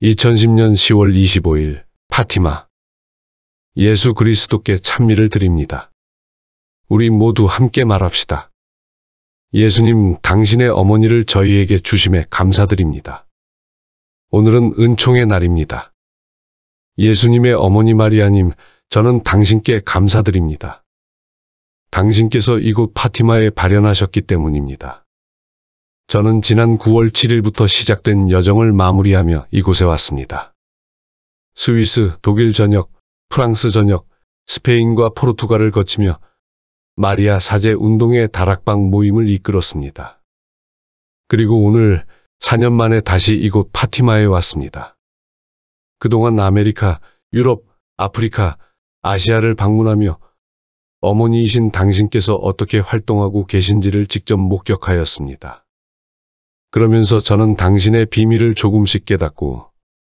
2010년 10월 25일 파티마. 예수 그리스도께 찬미를 드립니다. 우리 모두 함께 말합시다. 예수님, 당신의 어머니를 저희에게 주심에 감사드립니다. 오늘은 은총의 날입니다. 예수님의 어머니 마리아님, 저는 당신께 감사드립니다. 당신께서 이곳 파티마에 발현하셨기 때문입니다. 저는 지난 9월 7일부터 시작된 여정을 마무리하며 이곳에 왔습니다. 스위스, 독일 전역, 프랑스 전역, 스페인과 포르투갈을 거치며 마리아 사제 운동의 다락방 모임을 이끌었습니다. 그리고 오늘 4년 만에 다시 이곳 파티마에 왔습니다. 그동안 아메리카, 유럽, 아프리카, 아시아를 방문하며 어머니이신 당신께서 어떻게 활동하고 계신지를 직접 목격하였습니다. 그러면서 저는 당신의 비밀을 조금씩 깨닫고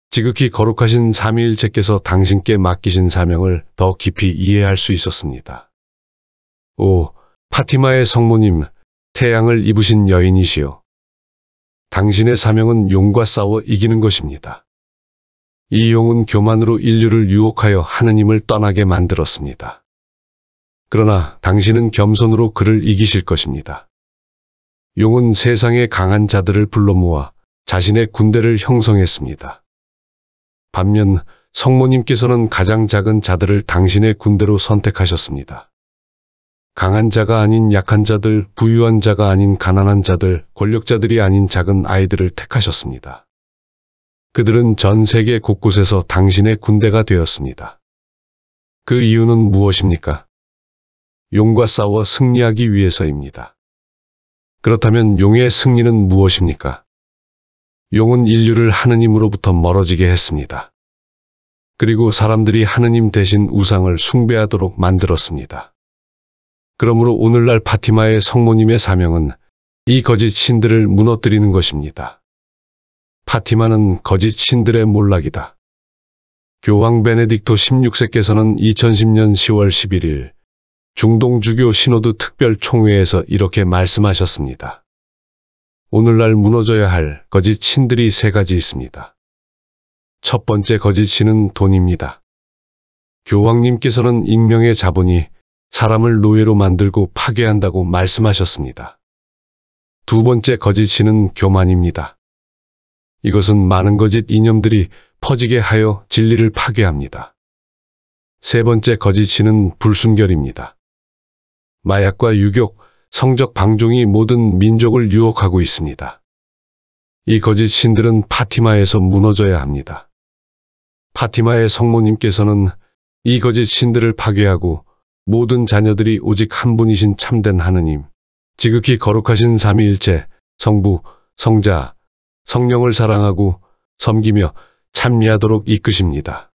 지극히 거룩하신 삼위일체께서 당신께 맡기신 사명을 더 깊이 이해할 수 있었습니다. 오, 파티마의 성모님, 태양을 입으신 여인이시여. 당신의 사명은 용과 싸워 이기는 것입니다. 이 용은 교만으로 인류를 유혹하여 하느님을 떠나게 만들었습니다. 그러나 당신은 겸손으로 그를 이기실 것입니다. 용은 세상의 강한 자들을 불러 모아 자신의 군대를 형성했습니다. 반면 성모님께서는 가장 작은 자들을 당신의 군대로 선택하셨습니다. 강한 자가 아닌 약한 자들, 부유한 자가 아닌 가난한 자들, 권력자들이 아닌 작은 아이들을 택하셨습니다. 그들은 전 세계 곳곳에서 당신의 군대가 되었습니다. 그 이유는 무엇입니까? 용과 싸워 승리하기 위해서입니다. 그렇다면 용의 승리는 무엇입니까? 용은 인류를 하느님으로부터 멀어지게 했습니다. 그리고 사람들이 하느님 대신 우상을 숭배하도록 만들었습니다. 그러므로 오늘날 파티마의 성모님의 사명은 이 거짓 신들을 무너뜨리는 것입니다. 파티마는 거짓 신들의 몰락이다. 교황 베네딕토 16세께서는 2010년 10월 11일 중동주교 시노드 특별총회에서 이렇게 말씀하셨습니다. 오늘날 무너져야 할 거짓 신들이 세 가지 있습니다. 첫 번째 거짓 신은 돈입니다. 교황님께서는 익명의 자본이 사람을 노예로 만들고 파괴한다고 말씀하셨습니다. 두 번째 거짓 신은 교만입니다. 이것은 많은 거짓 이념들이 퍼지게 하여 진리를 파괴합니다. 세 번째 거짓 신은 불순결입니다. 마약과 유격, 성적 방종이 모든 민족을 유혹하고 있습니다. 이 거짓 신들은 파티마에서 무너져야 합니다. 파티마의 성모님께서는 이 거짓 신들을 파괴하고 모든 자녀들이 오직 한 분이신 참된 하느님, 지극히 거룩하신 삼위일체, 성부, 성자, 성령을 사랑하고 섬기며 찬미하도록 이끄십니다.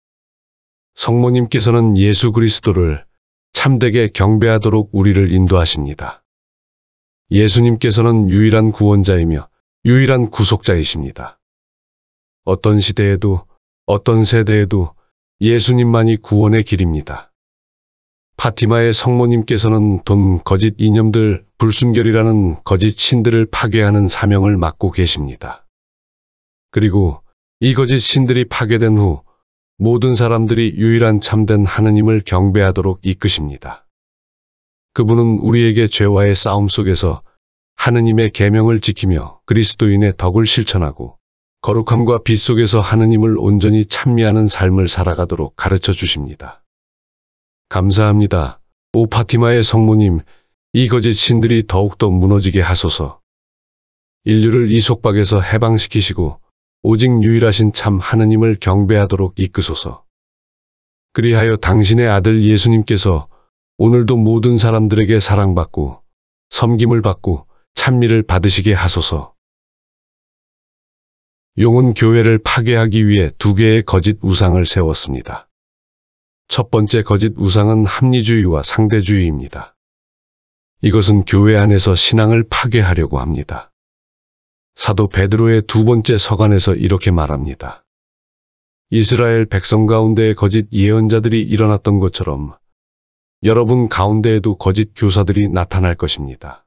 성모님께서는 예수 그리스도를 참되게 경배하도록 우리를 인도하십니다. 예수님께서는 유일한 구원자이며 유일한 구속자이십니다. 어떤 시대에도 어떤 세대에도 예수님만이 구원의 길입니다. 파티마의 성모님께서는 돈, 거짓 이념들, 불순결이라는 거짓 신들을 파괴하는 사명을 맡고 계십니다. 그리고 이 거짓 신들이 파괴된 후 모든 사람들이 유일한 참된 하느님을 경배하도록 이끄십니다. 그분은 우리에게 죄와의 싸움 속에서 하느님의 계명을 지키며 그리스도인의 덕을 실천하고 거룩함과 빛 속에서 하느님을 온전히 찬미하는 삶을 살아가도록 가르쳐 주십니다. 감사합니다. 오 파티마의 성모님, 이 거짓 신들이 더욱더 무너지게 하소서. 인류를 이 속박에서 해방시키시고 오직 유일하신 참 하느님을 경배하도록 이끄소서. 그리하여 당신의 아들 예수님께서 오늘도 모든 사람들에게 사랑받고 섬김을 받고 찬미를 받으시게 하소서. 용은 교회를 파괴하기 위해 두 개의 거짓 우상을 세웠습니다. 첫 번째 거짓 우상은 합리주의와 상대주의입니다. 이것은 교회 안에서 신앙을 파괴하려고 합니다. 사도 베드로의 두 번째 서간에서 이렇게 말합니다. 이스라엘 백성 가운데에 거짓 예언자들이 일어났던 것처럼 여러분 가운데에도 거짓 교사들이 나타날 것입니다.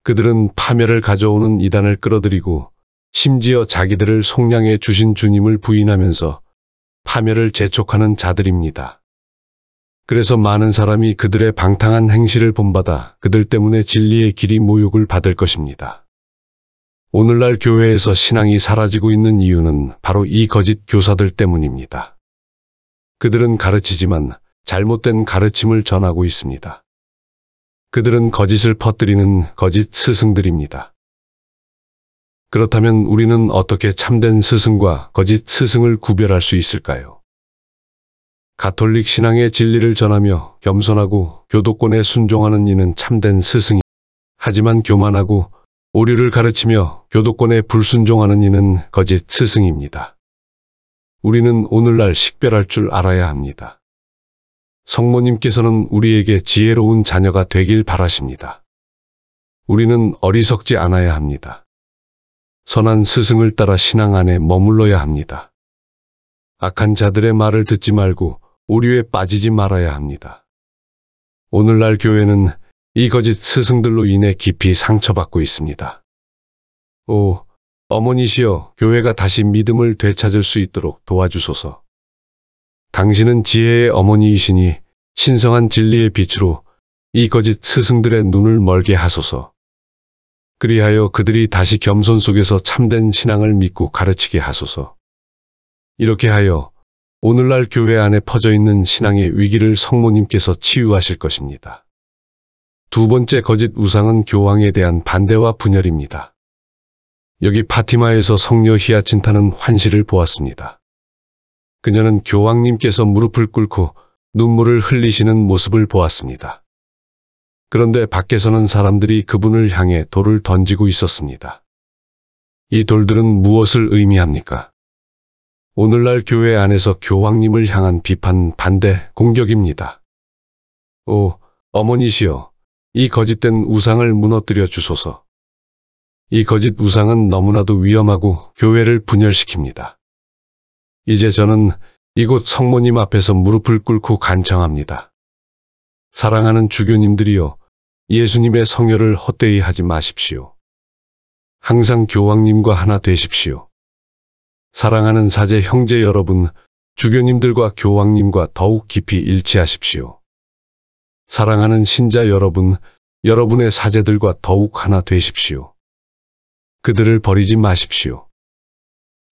그들은 파멸을 가져오는 이단을 끌어들이고 심지어 자기들을 속량해 주신 주님을 부인하면서 파멸을 재촉하는 자들입니다. 그래서 많은 사람이 그들의 방탕한 행실을 본받아 그들 때문에 진리의 길이 모욕을 받을 것입니다. 오늘날 교회에서 신앙이 사라지고 있는 이유는 바로 이 거짓 교사들 때문입니다. 그들은 가르치지만 잘못된 가르침을 전하고 있습니다. 그들은 거짓을 퍼뜨리는 거짓 스승들입니다. 그렇다면 우리는 어떻게 참된 스승과 거짓 스승을 구별할 수 있을까요? 가톨릭 신앙의 진리를 전하며 겸손하고 교도권에 순종하는 이는 참된 스승이, 하지만 교만하고 오류를 가르치며 교도권에 불순종하는 이는 거짓 스승입니다. 우리는 오늘날 식별할 줄 알아야 합니다. 성모님께서는 우리에게 지혜로운 자녀가 되길 바라십니다. 우리는 어리석지 않아야 합니다. 선한 스승을 따라 신앙 안에 머물러야 합니다. 악한 자들의 말을 듣지 말고 오류에 빠지지 말아야 합니다. 오늘날 교회는 이 거짓 스승들로 인해 깊이 상처받고 있습니다. 오, 어머니시여, 교회가 다시 믿음을 되찾을 수 있도록 도와주소서. 당신은 지혜의 어머니이시니 신성한 진리의 빛으로 이 거짓 스승들의 눈을 멀게 하소서. 그리하여 그들이 다시 겸손 속에서 참된 신앙을 믿고 가르치게 하소서. 이렇게 하여 오늘날 교회 안에 퍼져 있는 신앙의 위기를 성모님께서 치유하실 것입니다. 두 번째 거짓 우상은 교황에 대한 반대와 분열입니다. 여기 파티마에서 성녀 히아친타는 환시를 보았습니다. 그녀는 교황님께서 무릎을 꿇고 눈물을 흘리시는 모습을 보았습니다. 그런데 밖에서는 사람들이 그분을 향해 돌을 던지고 있었습니다. 이 돌들은 무엇을 의미합니까? 오늘날 교회 안에서 교황님을 향한 비판, 반대, 공격입니다. 오, 어머니시여, 이 거짓된 우상을 무너뜨려 주소서. 이 거짓 우상은 너무나도 위험하고 교회를 분열시킵니다. 이제 저는 이곳 성모님 앞에서 무릎을 꿇고 간청합니다. 사랑하는 주교님들이여, 예수님의 성혈을 헛되이 하지 마십시오. 항상 교황님과 하나 되십시오. 사랑하는 사제 형제 여러분, 주교님들과 교황님과 더욱 깊이 일치하십시오. 사랑하는 신자 여러분, 여러분의 사제들과 더욱 하나 되십시오. 그들을 버리지 마십시오.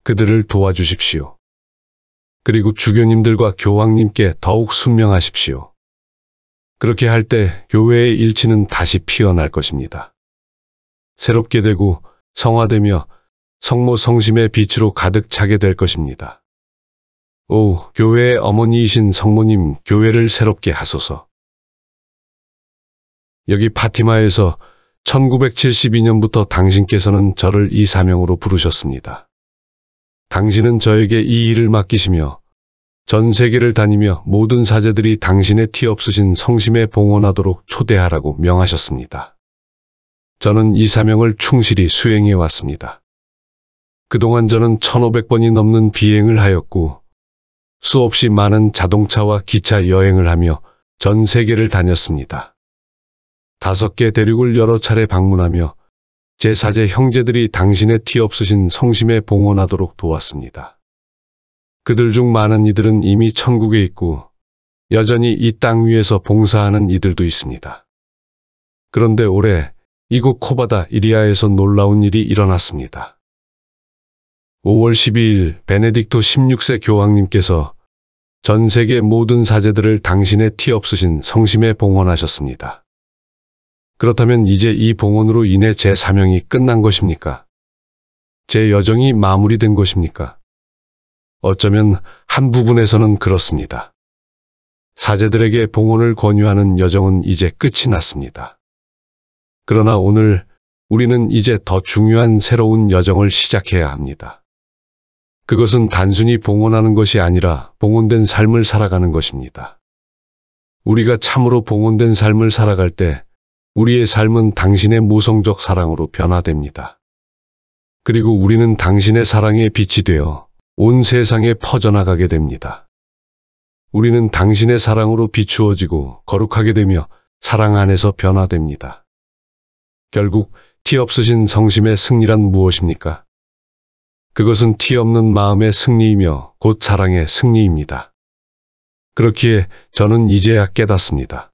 그들을 도와주십시오. 그리고 주교님들과 교황님께 더욱 순명하십시오. 그렇게 할 때 교회의 일치는 다시 피어날 것입니다. 새롭게 되고 성화되며 성모 성심의 빛으로 가득 차게 될 것입니다. 오, 교회의 어머니이신 성모님, 교회를 새롭게 하소서. 여기 파티마에서 1972년부터 당신께서는 저를 이 사명으로 부르셨습니다. 당신은 저에게 이 일을 맡기시며 전 세계를 다니며 모든 사제들이 당신의 티 없으신 성심에 봉헌하도록 초대하라고 명하셨습니다. 저는 이 사명을 충실히 수행해 왔습니다. 그동안 저는 1500번이 넘는 비행을 하였고 수없이 많은 자동차와 기차 여행을 하며 전 세계를 다녔습니다. 5개 대륙을 여러 차례 방문하며 제 사제 형제들이 당신의 티 없으신 성심에 봉헌하도록 도왔습니다. 그들 중 많은 이들은 이미 천국에 있고 여전히 이 땅 위에서 봉사하는 이들도 있습니다. 그런데 올해 이곳 코바다 이리아에서 놀라운 일이 일어났습니다. 5월 12일 베네딕토 16세 교황님께서 전 세계 모든 사제들을 당신의 티 없으신 성심에 봉헌하셨습니다. 그렇다면 이제 이 봉헌으로 인해 제 사명이 끝난 것입니까? 제 여정이 마무리된 것입니까? 어쩌면 한 부분에서는 그렇습니다. 사제들에게 봉헌을 권유하는 여정은 이제 끝이 났습니다. 그러나 오늘 우리는 이제 더 중요한 새로운 여정을 시작해야 합니다. 그것은 단순히 봉헌하는 것이 아니라 봉헌된 삶을 살아가는 것입니다. 우리가 참으로 봉헌된 삶을 살아갈 때 우리의 삶은 당신의 모성적 사랑으로 변화됩니다. 그리고 우리는 당신의 사랑의 빛이 되어 온 세상에 퍼져나가게 됩니다. 우리는 당신의 사랑으로 비추어지고 거룩하게 되며 사랑 안에서 변화됩니다. 결국 티 없으신 성심의 승리란 무엇입니까? 그것은 티 없는 마음의 승리이며 곧 사랑의 승리입니다. 그렇기에 저는 이제야 깨닫습니다.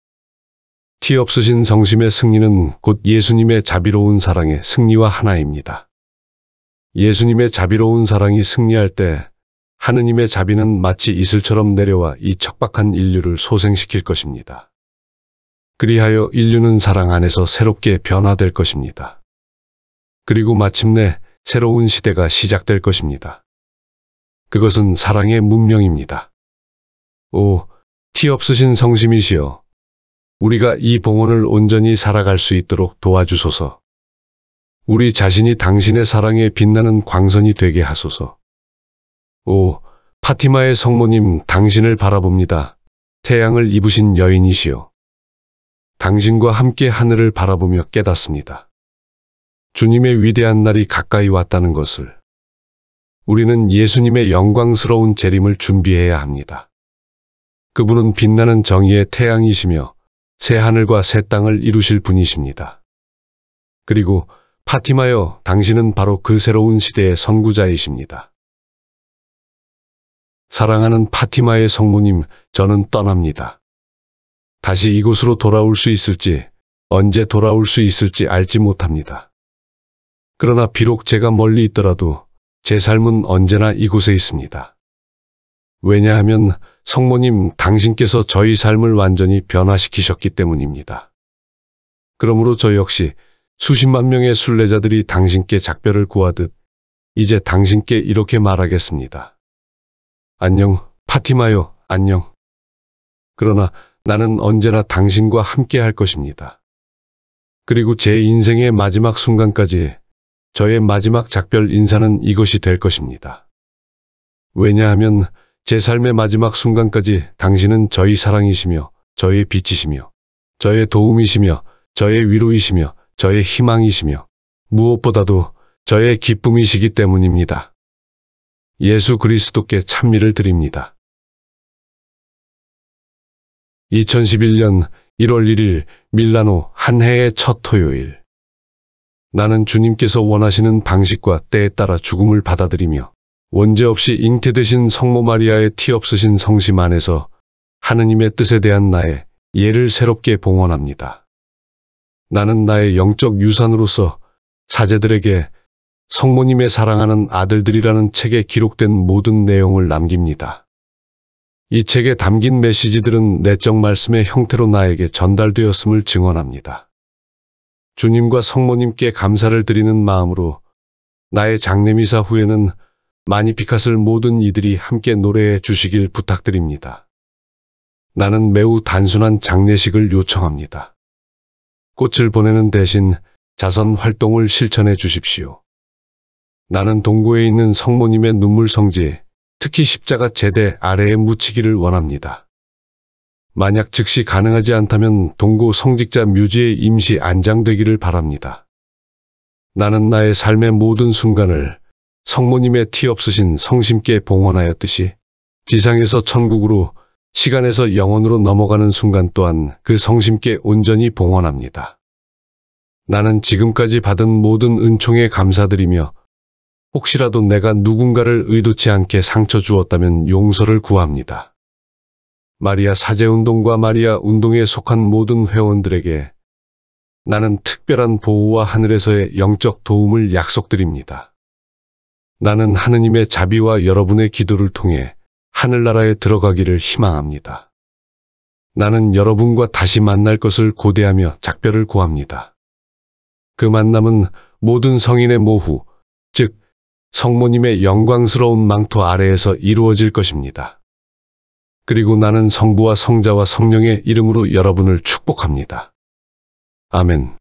티 없으신 성심의 승리는 곧 예수님의 자비로운 사랑의 승리와 하나입니다. 예수님의 자비로운 사랑이 승리할 때 하느님의 자비는 마치 이슬처럼 내려와 이 척박한 인류를 소생시킬 것입니다. 그리하여 인류는 사랑 안에서 새롭게 변화될 것입니다. 그리고 마침내 새로운 시대가 시작될 것입니다. 그것은 사랑의 문명입니다. 오, 티 없으신 성심이시여, 우리가 이 봉헌을 온전히 살아갈 수 있도록 도와주소서. 우리 자신이 당신의 사랑에 빛나는 광선이 되게 하소서. 오, 파티마의 성모님, 당신을 바라봅니다. 태양을 입으신 여인이시여. 당신과 함께 하늘을 바라보며 깨닫습니다. 주님의 위대한 날이 가까이 왔다는 것을. 우리는 예수님의 영광스러운 재림을 준비해야 합니다. 그분은 빛나는 정의의 태양이시며 새 하늘과 새 땅을 이루실 분이십니다. 그리고 파티마여, 당신은 바로 그 새로운 시대의 선구자이십니다. 사랑하는 파티마의 성모님, 저는 떠납니다. 다시 이곳으로 돌아올 수 있을지, 언제 돌아올 수 있을지 알지 못합니다. 그러나 비록 제가 멀리 있더라도 제 삶은 언제나 이곳에 있습니다. 왜냐하면 성모님, 당신께서 저희 삶을 완전히 변화시키셨기 때문입니다. 그러므로 저 역시 수십만 명의 순례자들이 당신께 작별을 구하듯 이제 당신께 이렇게 말하겠습니다. 안녕, 파티마요, 안녕. 그러나 나는 언제나 당신과 함께 할 것입니다. 그리고 제 인생의 마지막 순간까지 저의 마지막 작별 인사는 이것이 될 것입니다. 왜냐하면 제 삶의 마지막 순간까지 당신은 저희 사랑이시며 저의 빛이시며 저의 도움이시며 저의 위로이시며 저의 희망이시며 무엇보다도 저의 기쁨이시기 때문입니다. 예수 그리스도께 찬미를 드립니다. 2011년 1월 1일 밀라노, 한 해의 첫 토요일. 나는 주님께서 원하시는 방식과 때에 따라 죽음을 받아들이며 원죄 없이 잉태되신 성모 마리아의 티 없으신 성심 안에서 하느님의 뜻에 대한 나의 예를 새롭게 봉헌합니다. 나는 나의 영적 유산으로서 사제들에게 성모님의 사랑하는 아들들이라는 책에 기록된 모든 내용을 남깁니다. 이 책에 담긴 메시지들은 내적 말씀의 형태로 나에게 전달되었음을 증언합니다. 주님과 성모님께 감사를 드리는 마음으로 나의 장례미사 후에는 마니피캇을 모든 이들이 함께 노래해 주시길 부탁드립니다. 나는 매우 단순한 장례식을 요청합니다. 꽃을 보내는 대신 자선 활동을 실천해 주십시오. 나는 동고에 있는 성모님의 눈물 성지, 특히 십자가 제대 아래에 묻히기를 원합니다. 만약 즉시 가능하지 않다면 동고 성직자 묘지에 임시 안장되기를 바랍니다. 나는 나의 삶의 모든 순간을 성모님의 티 없으신 성심께 봉헌하였듯이 지상에서 천국으로, 시간에서 영원으로 넘어가는 순간 또한 그 성심께 온전히 봉헌합니다. 나는 지금까지 받은 모든 은총에 감사드리며 혹시라도 내가 누군가를 의도치 않게 상처 주었다면 용서를 구합니다. 마리아 사제운동과 마리아 운동에 속한 모든 회원들에게 나는 특별한 보호와 하늘에서의 영적 도움을 약속드립니다. 나는 하느님의 자비와 여러분의 기도를 통해 하늘나라에 들어가기를 희망합니다. 나는 여러분과 다시 만날 것을 고대하며 작별을 구합니다. 그 만남은 모든 성인의 모후, 즉 성모님의 영광스러운 망토 아래에서 이루어질 것입니다. 그리고 나는 성부와 성자와 성령의 이름으로 여러분을 축복합니다. 아멘.